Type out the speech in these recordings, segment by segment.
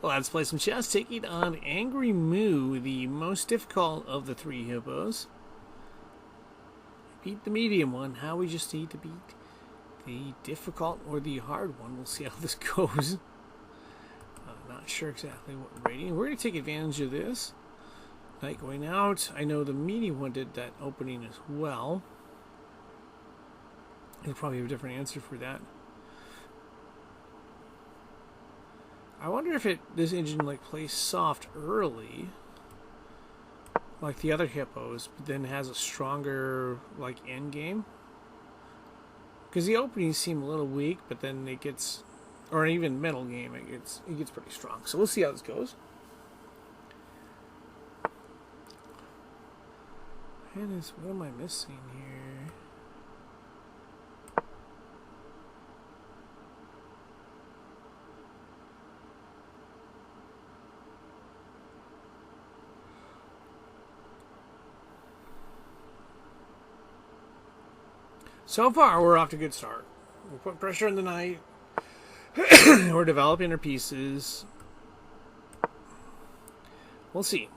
Let's play some chess, taking on Angry Moo, the most difficult of the three hippos. Beat the medium one. How we just need to beat the difficult or the hard one. We'll see how this goes. Not sure exactly what rating. We're going to take advantage of this. Knight going out. I know the medium one did that opening as well. He'll probably have a different answer for that. I wonder if this engine like plays soft early, like the other hippos, but then has a stronger like end game. Because the openings seem a little weak, but then it gets, or even middle game, it gets pretty strong. So we'll see how this goes. And what am I missing here? So far, we're off to a good start. We're putting pressure on the knight. We're developing our pieces. We'll see.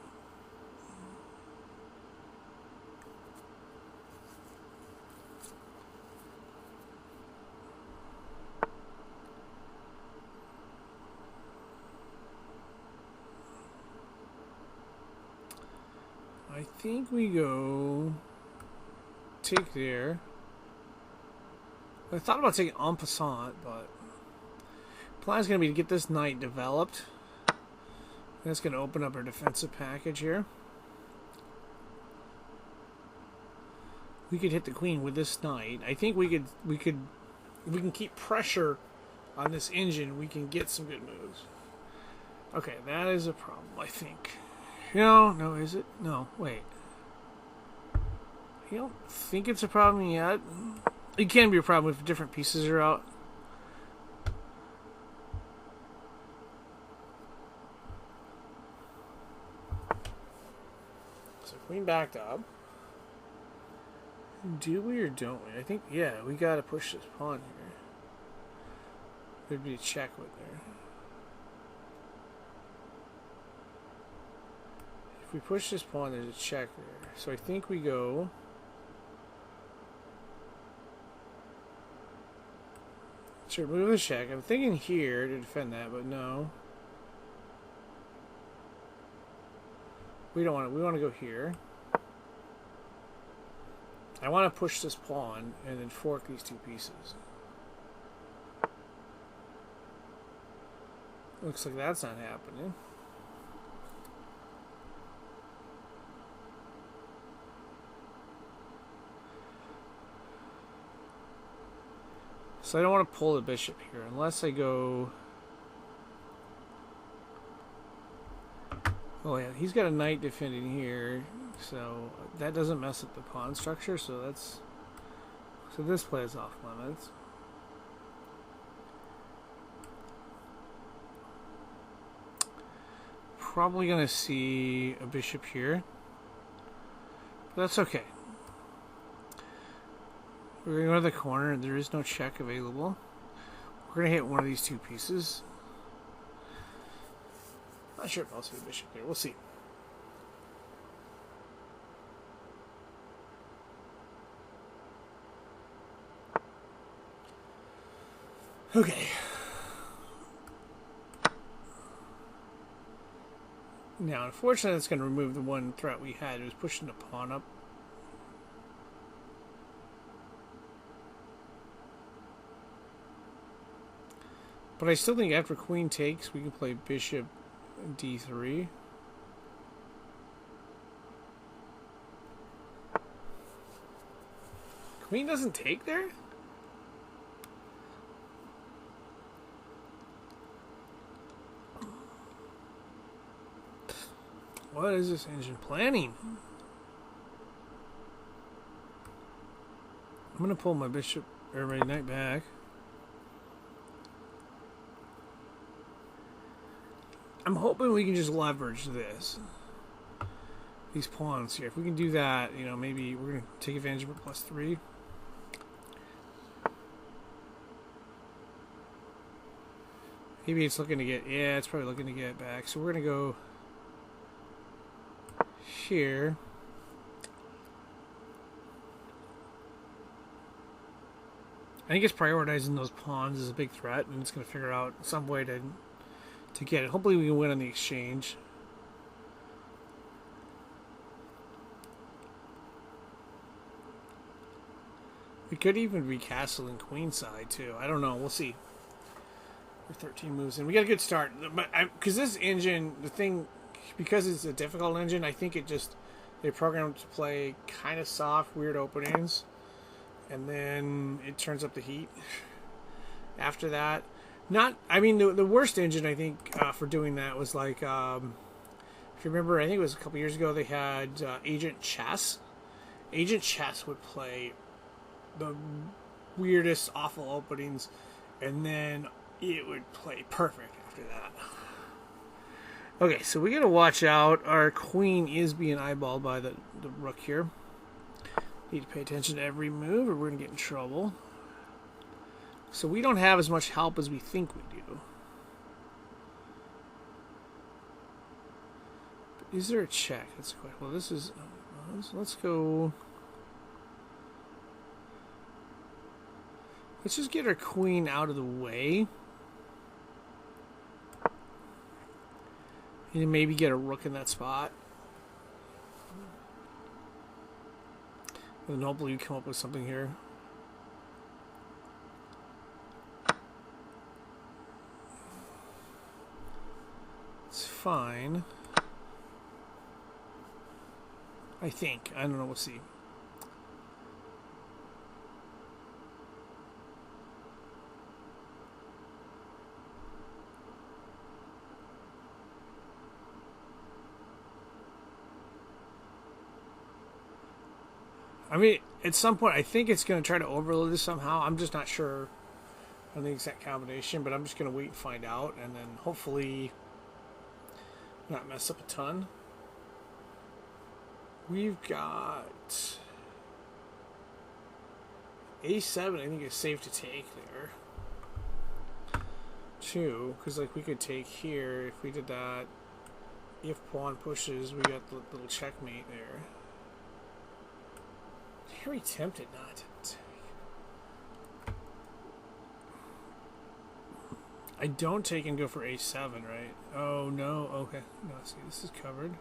I think we go take there. I thought about taking en passant, but the plan is going to be to get this knight developed. That's going to open up our defensive package here. We could hit the queen with this knight. I think we can keep pressure on this engine, we can get some good moves. Okay, that is a problem, I think. No, is it? No, wait. I don't think it's a problem yet. It can be a problem if different pieces are out. So queen backed up. Do we or don't we? I think, yeah, we got to push this pawn here. There'd be a check with there. If we push this pawn, there's a check there. So I think we go... Sure, move the check. I'm thinking here to defend that, but no. We don't want to. We want to go here. I want to push this pawn and then fork these two pieces. Looks like that's not happening. So I don't want to pull the bishop here unless I go... Oh yeah, he's got a knight defending here, so that doesn't mess up the pawn structure, so that's... So this play is off limits. Probably going to see a bishop here, but that's okay. We're going to go to the corner, and there is no check available. We're going to hit one of these two pieces. Not sure if I'll see the bishop there. We'll see. Okay. Now, unfortunately, that's going to remove the one threat we had. It was pushing the pawn up. But I still think after queen takes, we can play bishop d3. Queen doesn't take there? What is this engine planning? I'm going to pull my bishop, or my knight back. I'm hoping we can just leverage these pawns here. If we can do that, maybe we're going to take advantage of a +3. Maybe it's looking to get, yeah, it's probably looking to get back. So we're going to go here. I think it's prioritizing those pawns is a big threat, and it's going to figure out some way to get it. Hopefully we can win on the exchange. We could even be castling queenside too. I don't know. We'll see. We're 13 moves in. We got a good start. Because this engine, the thing, because it's a difficult engine, I think it just, they programmed to play kind of soft, weird openings. And then it turns up the heat after that. Not, I mean, the worst engine, I think, for doing that was like, if you remember, I think it was a couple years ago, they had Agent Chess. Agent Chess would play the weirdest, awful openings, and then it would play perfect after that. Okay, so we gotta watch out. Our queen is being eyeballed by the rook here. Need to pay attention to every move or we're gonna get in trouble. So we don't have as much help as we think we do. But is there a check? That's quite well. This is. Let's go. Let's just get our queen out of the way. And maybe get a rook in that spot. And hopefully we come up with something here. It's fine. I think. I don't know. We'll see. I mean, at some point, I think it's going to try to overload this somehow. I'm just not sure on the exact combination, but I'm just going to wait and find out, and then hopefully not mess up a ton. We've got A7, I think is safe to take there. 2, because like we could take here if we did that. If pawn pushes, we got the little checkmate there. Very tempted not to. I don't take and go for A7, right? Oh no, okay. No, see, this is covered.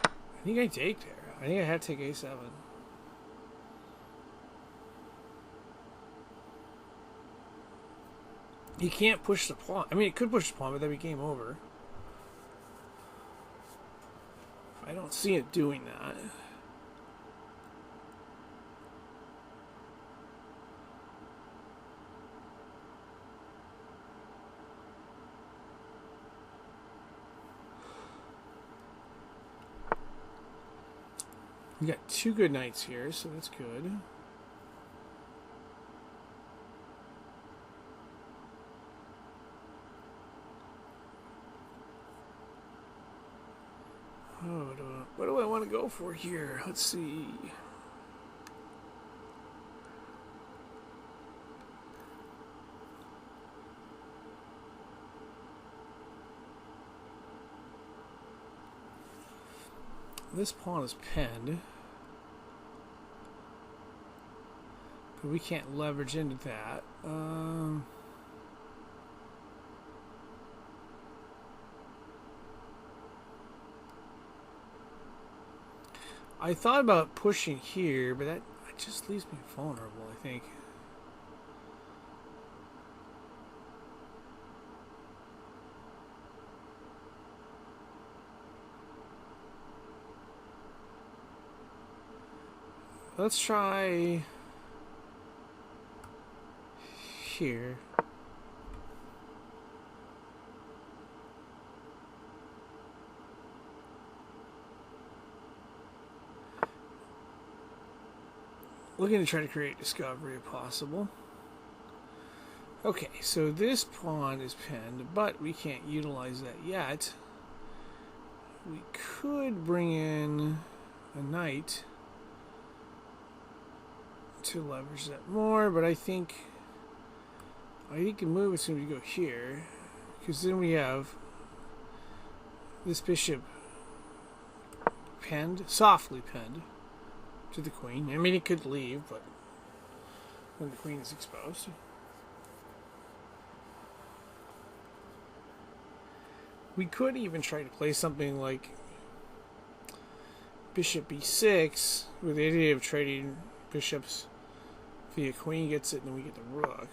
I think I take there. I think I had to take A7. You can't push the pawn. I mean, it could push the pawn, but that'd be game over. I don't see it doing that. We got 2 good knights here, so that's good. Oh, what do I want to go for here? Let's see. This pawn is pinned. But we can't leverage into that. I thought about pushing here, but that just leaves me vulnerable, I think. Let's try here. Looking to try to create discovery if possible. Okay, so this pawn is pinned, but we can't utilize that yet. We could bring in a knight to leverage that more, but I think he can move as soon as we go here, because then we have this bishop pinned, softly pinned to the queen. I mean, he could leave, but when the queen is exposed. We could even try to play something like bishop b6 with the idea of trading bishops via queen gets it and then we get the rook.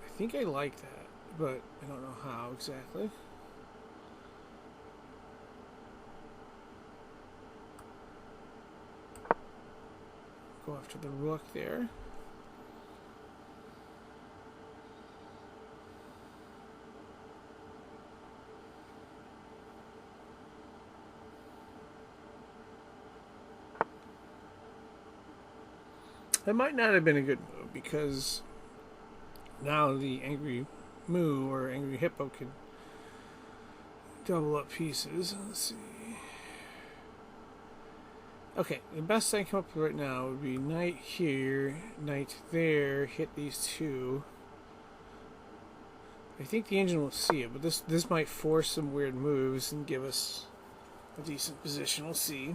I think I like that, but I don't know how exactly. Go after the rook there. That might not have been a good move because now the angry moo or angry hippo can double up pieces. Let's see. Okay, the best I can come up with right now would be knight here, knight there, hit these two. I think the engine will see it, but this might force some weird moves and give us a decent position. We'll see.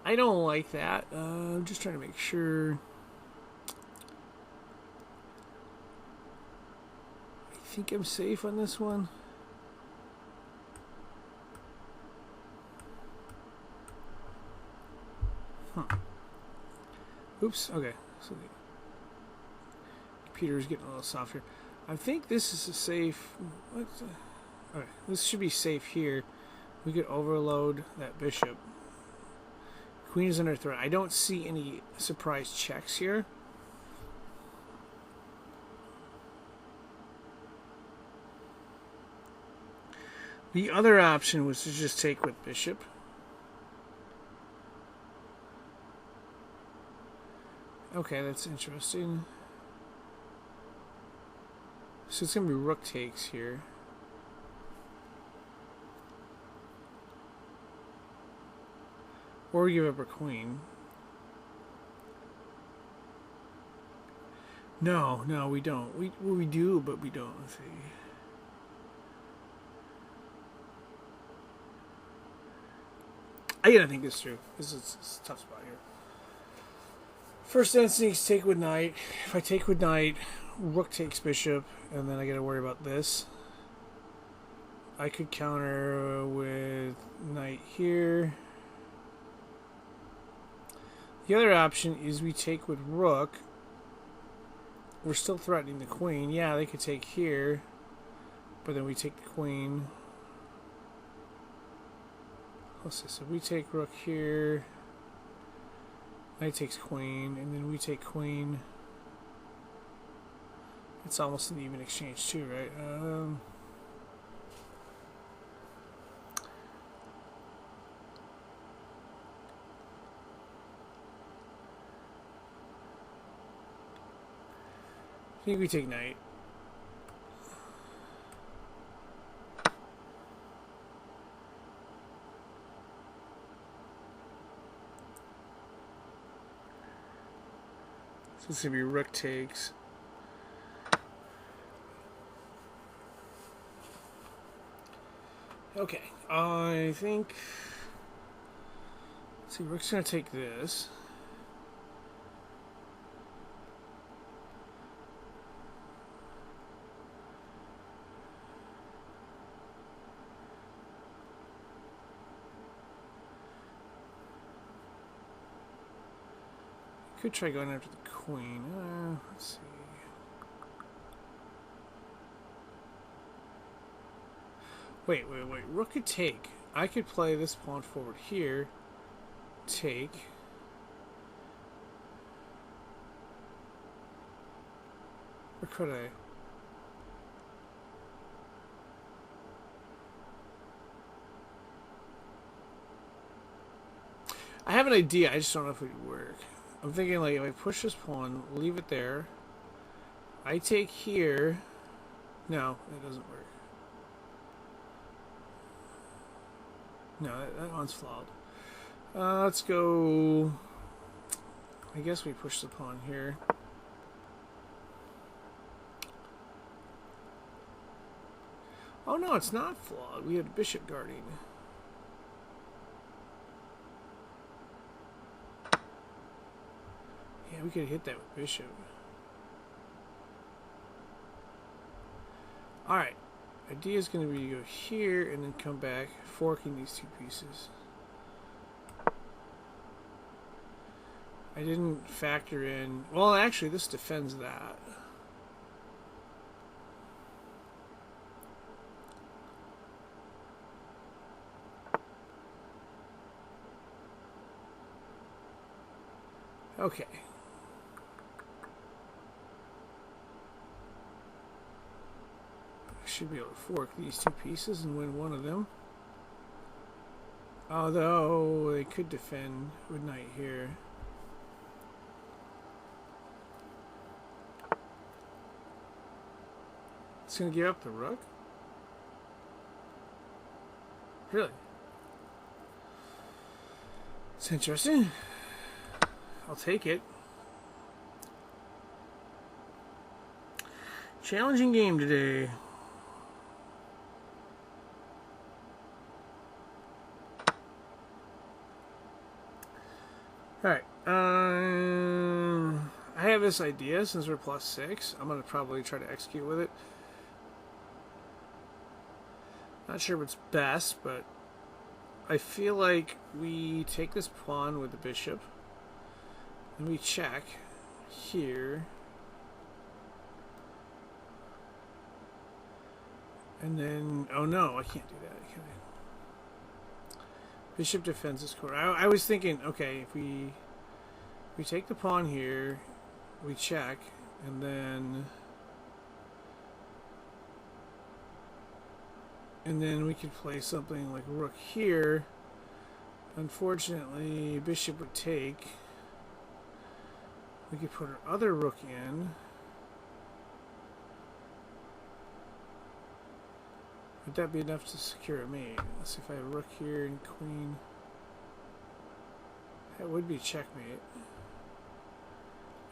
I don't like that. I'm just trying to make sure. I think I'm safe on this one. Oops. Okay. So the computer is getting a little softer. I think this is a safe. Okay. This should be safe here. We could overload that bishop. Queen is under threat. I don't see any surprise checks here. The other option was to just take with bishop. Okay, that's interesting. So it's going to be rook takes here. Or give up our queen. No, we don't. We do, but we don't. Let's see. I gotta think this through. This is a tough spot here. First instinct, take with knight. If I take with knight, rook takes bishop, and then I gotta worry about this. I could counter with knight here. The other option is we take with rook. We're still threatening the queen. Yeah, they could take here, but then we take the queen. Let's see, so we take rook here. Knight takes queen, and then we take queen. It's almost an even exchange too, right? I think we take knight. So it's going to be rook takes. Okay, I think... Let's see, rook's going to take this. Could try going after the queen. Let's see. Wait. Rook could take. I could play this pawn forward here. Take. Or could I? I have an idea. I just don't know if it would work. I'm thinking like if I push this pawn, leave it there. I take here. No, that doesn't work. No, that one's flawed. Let's go. I guess we push the pawn here. Oh no, it's not flawed. We had bishop guarding. Yeah, we could hit that with bishop. Alright. Idea is going to be to go here and then come back, forking these two pieces. I didn't factor in... Well, actually, this defends that. Okay. Should be able to fork these two pieces and win one of them. Although they could defend with knight here. It's going to give up the rook? Really? It's interesting. I'll take it. Challenging game today. Alright. I have this idea since we're +6. I'm going to probably try to execute with it. Not sure what's best, but I feel like we take this pawn with the bishop. And we check here. And then, oh no, I can't do that, can I? Bishop defends this corner. I was thinking, okay, if we take the pawn here, we check, and then we could play something like rook here. Unfortunately, bishop would take. We could put our other rook in. Would that be enough to secure a mate? Let's see if I have a rook here and queen. That would be checkmate.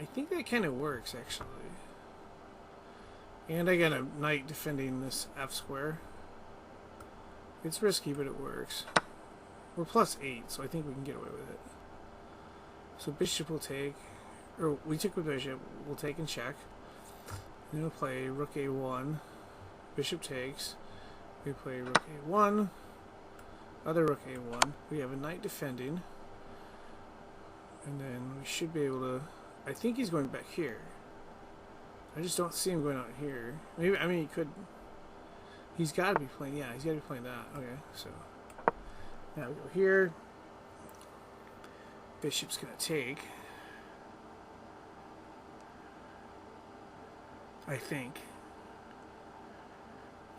I think that kind of works, actually. And I got a knight defending this F square. It's risky, but it works. We're +8, so I think we can get away with it. So bishop will take, or we took with bishop, we'll take and check. Then we'll play rook a1, bishop takes. We play rook a1, other rook a1. We have a knight defending. And then we should be able to... I think he's going back here. I just don't see him going out here. Maybe, I mean, he could... He's got to be playing... Yeah, he's got to be playing that. Okay, so... Now we go here. Bishop's going to take. I think.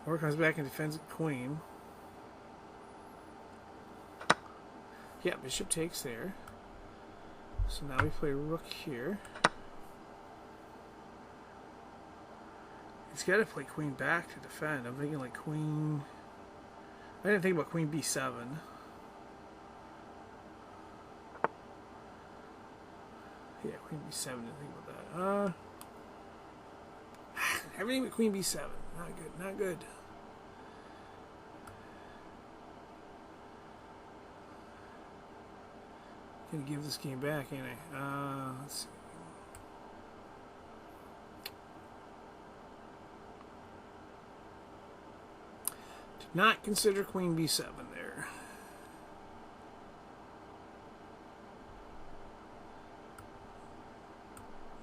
Or comes back and defends the queen. Yeah, bishop takes there. So now we play rook here. He's got to play queen back to defend. I'm thinking like queen... I didn't think about queen b7. Yeah, queen b7, didn't think about that. Everything but queen b7. Not good, not good. Gonna give this game back, ain't I? Let's see. Did not consider queen b7 there.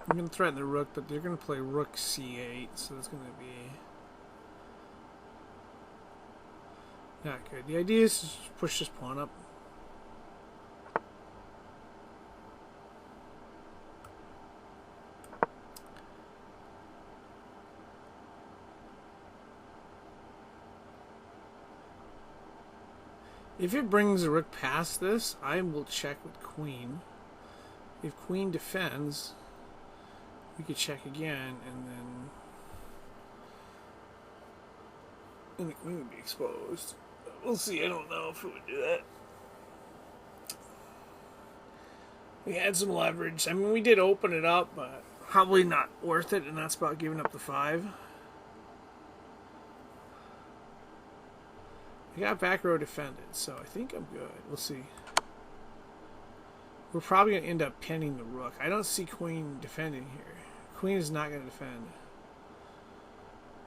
I'm gonna threaten the rook, but they're gonna play rook c8, so that's gonna be not good. The idea is to push this pawn up. If it brings a rook past this, I will check with queen. If queen defends, we could check again, and the queen would be exposed. We'll see. I don't know if it would do that. We had some leverage. I mean, we did open it up, but probably not worth it in that spot, giving up the 5. I got back row defended, so I think I'm good. We'll see. We're probably going to end up pinning the rook. I don't see queen defending here. Queen is not going to defend.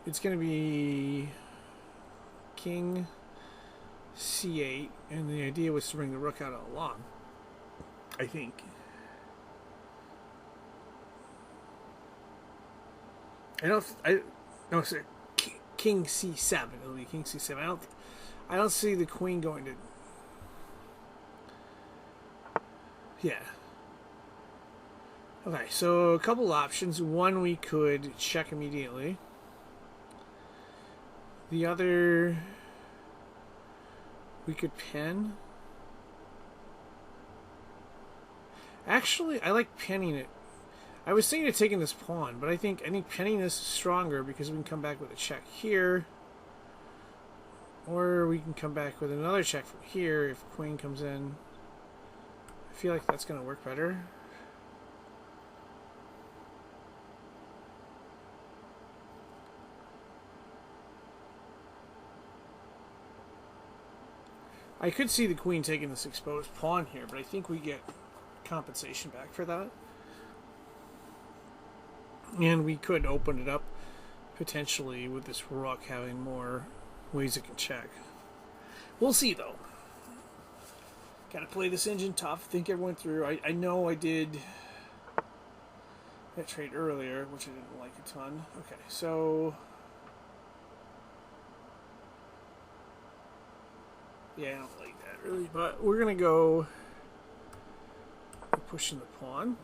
It's going to be king c8, and the idea was to bring the rook out all along, I think. No, sorry, king c7. It'll be king c7. I don't see the queen going to. Yeah. Okay, so a couple options. One, we could check immediately. The other, we could pin. Actually, I like pinning it. I was thinking of taking this pawn, but I think pinning this is stronger because we can come back with a check here. Or we can come back with another check from here if queen comes in. I feel like that's going to work better. I could see the queen taking this exposed pawn here, but I think we get compensation back for that. And we could open it up potentially with this rook having more ways it can check. We'll see, though. Gotta play this engine tough. Think everyone through. I know I did that trade earlier, which I didn't like a ton. Okay, so yeah, I don't like that really, but we're gonna go pushing the pawn.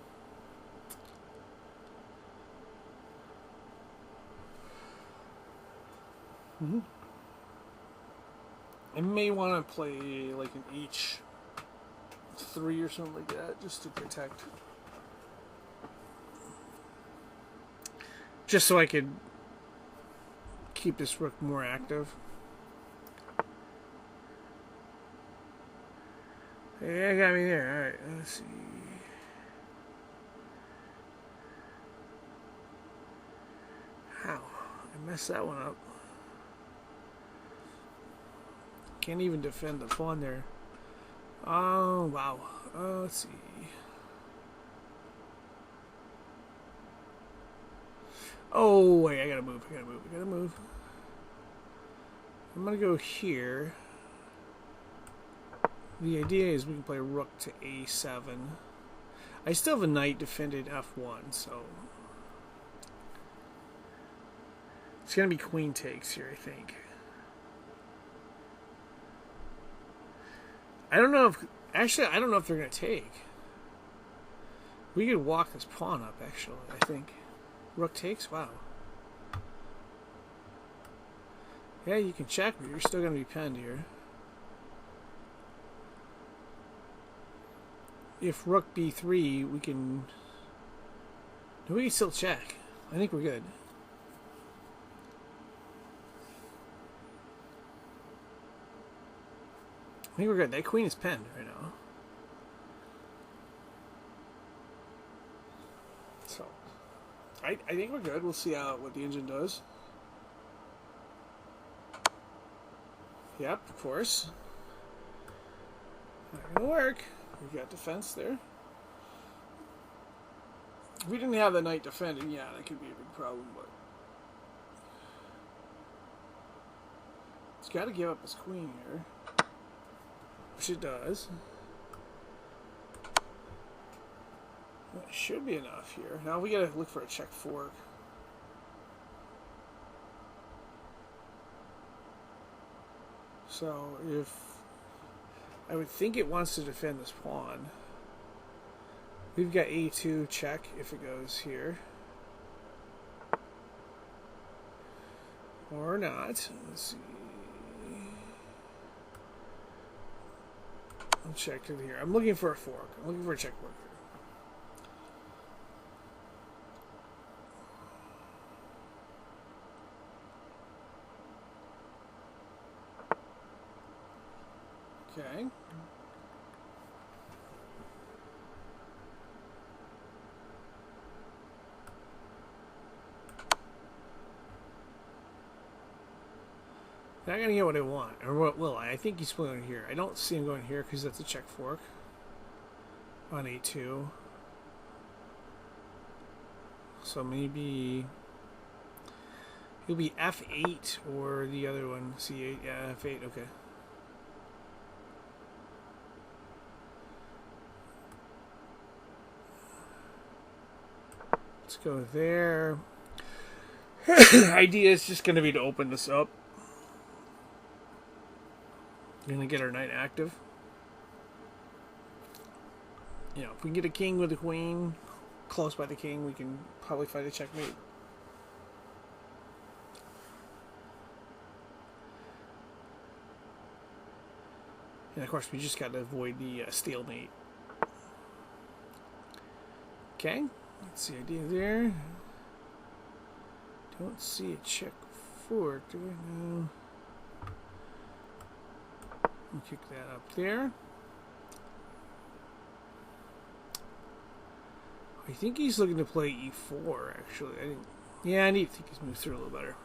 I may want to play like an h3 or something like that, just to protect. Just so I could keep this rook more active. Yeah, got me there. Alright, let's see. How? I messed that one up. Can't even defend the pawn there. Oh, wow. Let's see. Oh, wait, I gotta move. I'm gonna go here. The idea is we can play rook to a7. I still have a knight defended f1, so it's gonna be queen takes here, I think. I don't know if they're gonna take. We could walk this pawn up, actually, I think. Rook takes? Wow. Yeah, you can check, but you're still gonna be pinned here. If rook b3, we can... No, we can still check. I think we're good. I think we're good. That queen is pinned right now. So, I think we're good. We'll see what the engine does. Yep, of course. Not gonna work. We've got defense there. If we didn't have the knight defending, yeah, that could be a big problem, but it's got to give up his queen here, which it does. That should be enough here. Now we got to look for a check fork. So if I would think it wants to defend this pawn. We've got a2 check if it goes here. Or not. Let's see. I'll check it here. I'm looking for a fork. I'm looking for a check fork here. Okay. Not gonna get what I want, or what will I? I think he's going here. I don't see him going here because that's a check fork on A2. So maybe he'll be F8 or the other one, C8. Yeah, F8. Okay. Let's go there. Idea is just going to be to open this up. Going to get our knight active. You know, if we get a king with a queen close by the king, we can probably fight a checkmate. And of course, we just got to avoid the stalemate. Okay, that's the idea there. Don't see a check fork, do we? No. We'll kick that up there. I think he's looking to play E4, actually. I need to think he's moved through a little better.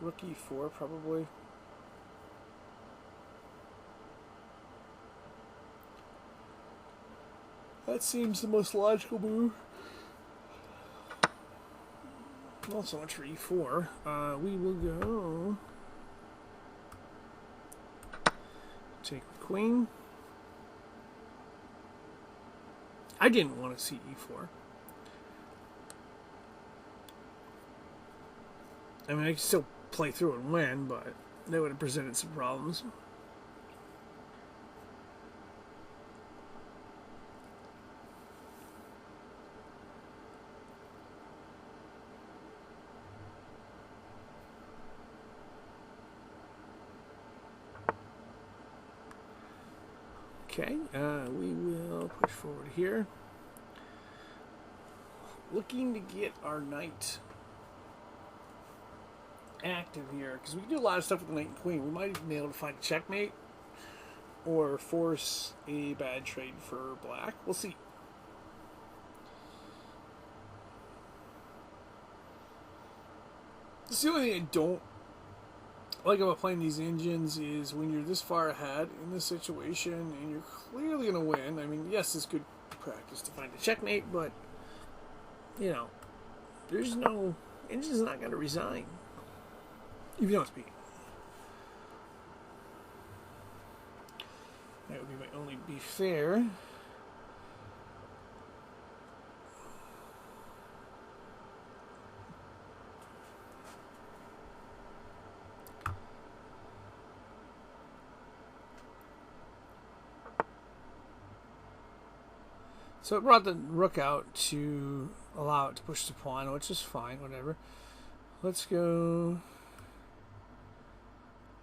Rook E4, probably. That seems the most logical move. Not so much for E4. We will go... Take the queen. I didn't want to see E4. I mean, I could still play through and win, but that would have presented some problems. Okay, we will push forward here. Looking to get our knight active here, because we can do a lot of stuff with the knight and queen. We might even be able to find a checkmate or force a bad trade for black. We'll see. The only thing I don't like about playing these engines is when you're this far ahead in this situation and you're clearly going to win. I mean, yes, it's good practice to find a checkmate, but, you know, there's no... Engine's not going to resign. If you don't speak. That would be my only beef there. So it brought the rook out to allow it to push the pawn, which is fine, whatever. Let's go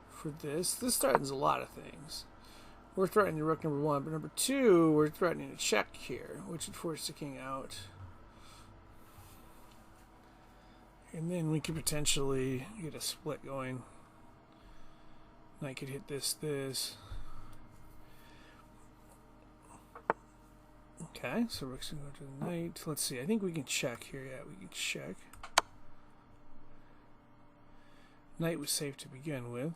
for this. This threatens a lot of things. We're threatening rook number one, but number two, we're threatening a check here, which would force the king out. And then we could potentially get a split going. Knight could hit this. Okay, so rook's gonna go to the knight. Let's see, I think we can check here. Yeah, we can check. Knight was safe to begin with.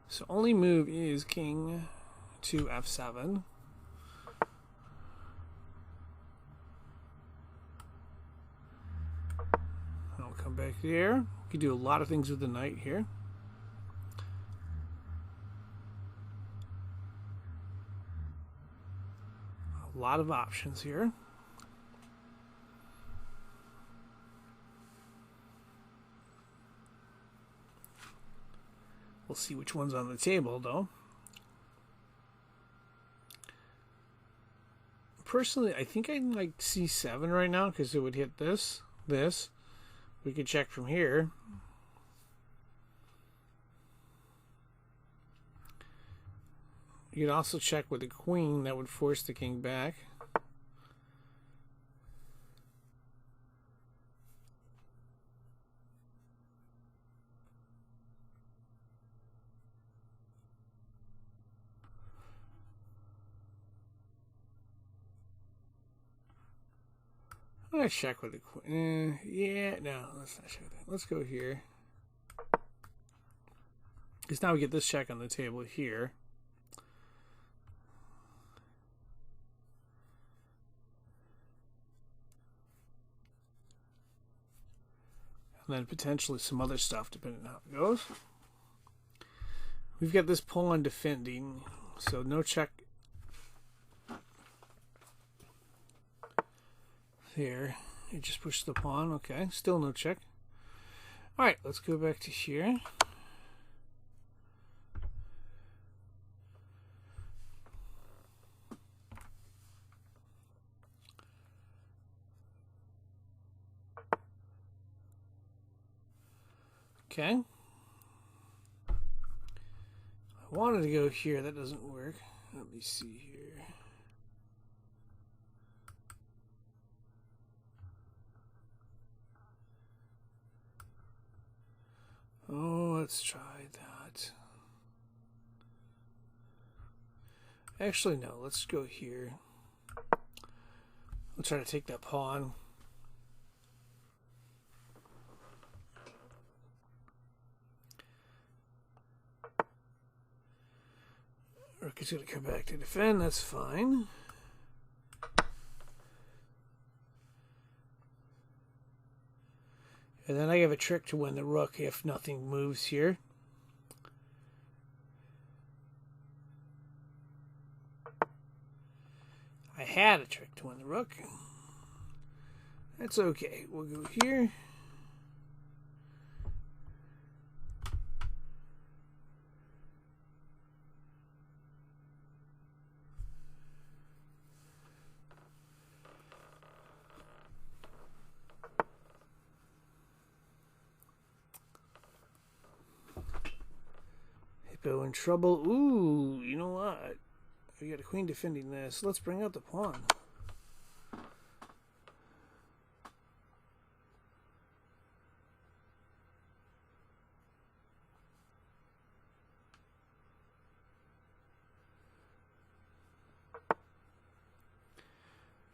So only move is king to f7. I'll come back there. We can do a lot of things with the knight here. A lot of options here. We'll see which one's on the table, though. Personally, I think I like c7 right now because it would hit this. We could check from here. You can also check with the queen. That would force the king back. Let's check with the queen. Yeah, no, let's not check that. Let's go here. Because now we get this check on the table here. And then potentially some other stuff depending on how it goes. We've got this pawn defending, so no check there. You just push the pawn. Okay, still no check. Alright, let's go back to here. Okay. I wanted to go here. That doesn't work. Let me see here. Oh, let's try that. Actually, no. Let's go here. Let's try to take that pawn. Rook is going to come back to defend. That's fine. And then I have a trick to win the rook if nothing moves here. I had a trick to win the rook. That's okay. We'll go here. Hippo in trouble. Ooh, you know what? We got a queen defending this. Let's bring out the pawn.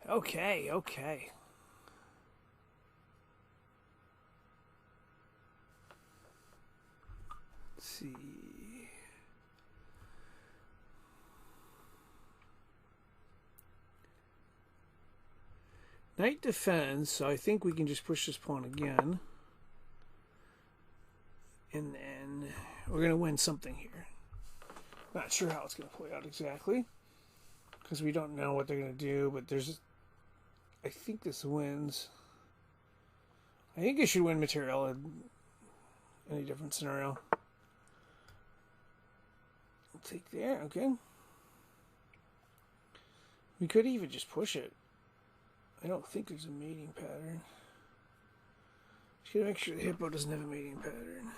Okay, okay. Let's see. Knight defends, so I think we can just push this pawn again. And then we're going to win something here. Not sure how it's going to play out exactly, because we don't know what they're going to do, but there's... I think this wins. I think it should win material in any different scenario. We'll take there, okay. We could even just push it. I don't think there's a mating pattern. Just gotta make sure the hippo doesn't have a mating pattern.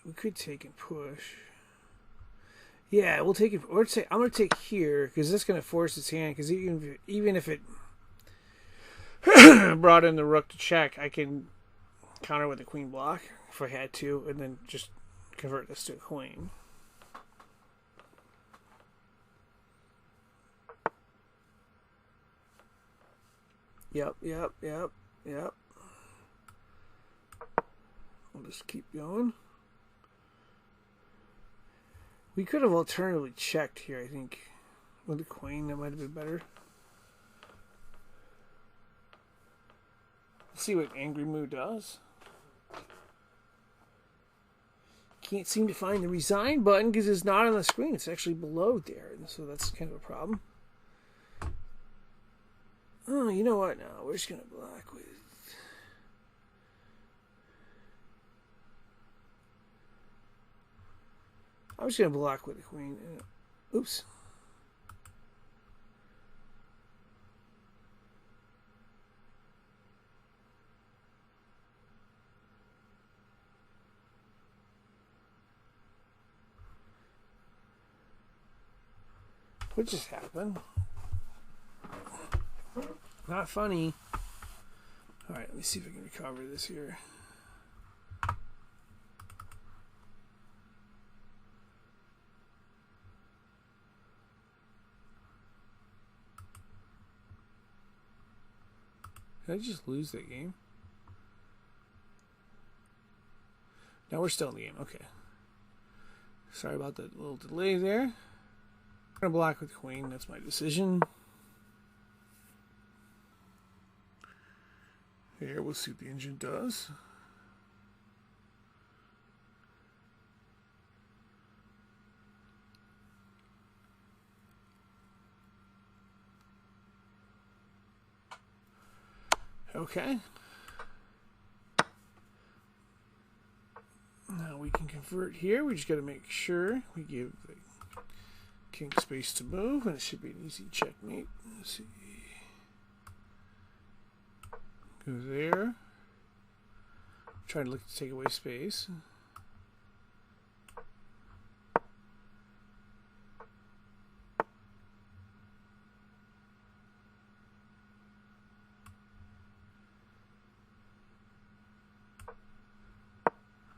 We could take and push. Yeah, we'll take it. Or say I'm gonna take here because that's gonna force its hand. Because even if it brought in the rook to check, I can counter with the queen block if I had to, and then just convert this to a queen. Yep. We'll just keep going. We could have alternatively checked here, I think. With the queen, that might have been better. Let's see what Angry Moo does. Can't seem to find the resign button because it's not on the screen. It's actually below there, so that's kind of a problem. Oh, you know what? No, we're just going to block with... I'm just going to block with the queen. Oops. What just happened? Not funny. Alright, let me see if I can recover this here. Did I just lose that game? No, we're still in the game. Okay. Sorry about that little delay there. I'm going to block with queen. That's my decision. Here, we'll see what the engine does. Okay. Now we can convert here. We just got to make sure we give the king space to move, and it should be an easy checkmate. Let's see. Go there. Trying to look to take away space.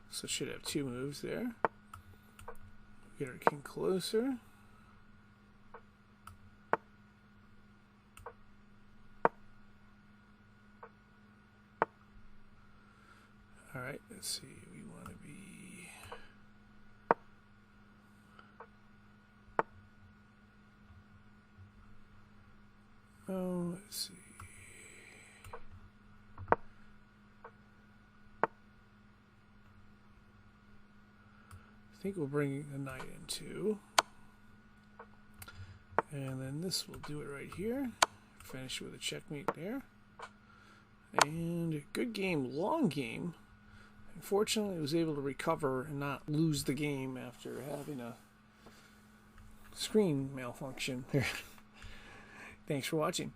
So should have two moves there. Get our king closer. All right, let's see. We want to be let's see. I think we'll bring the knight in too. And then this will do it right here. Finish with a checkmate there. And good game, long game. Unfortunately, I was able to recover and not lose the game after having a screen malfunction. Thanks for watching.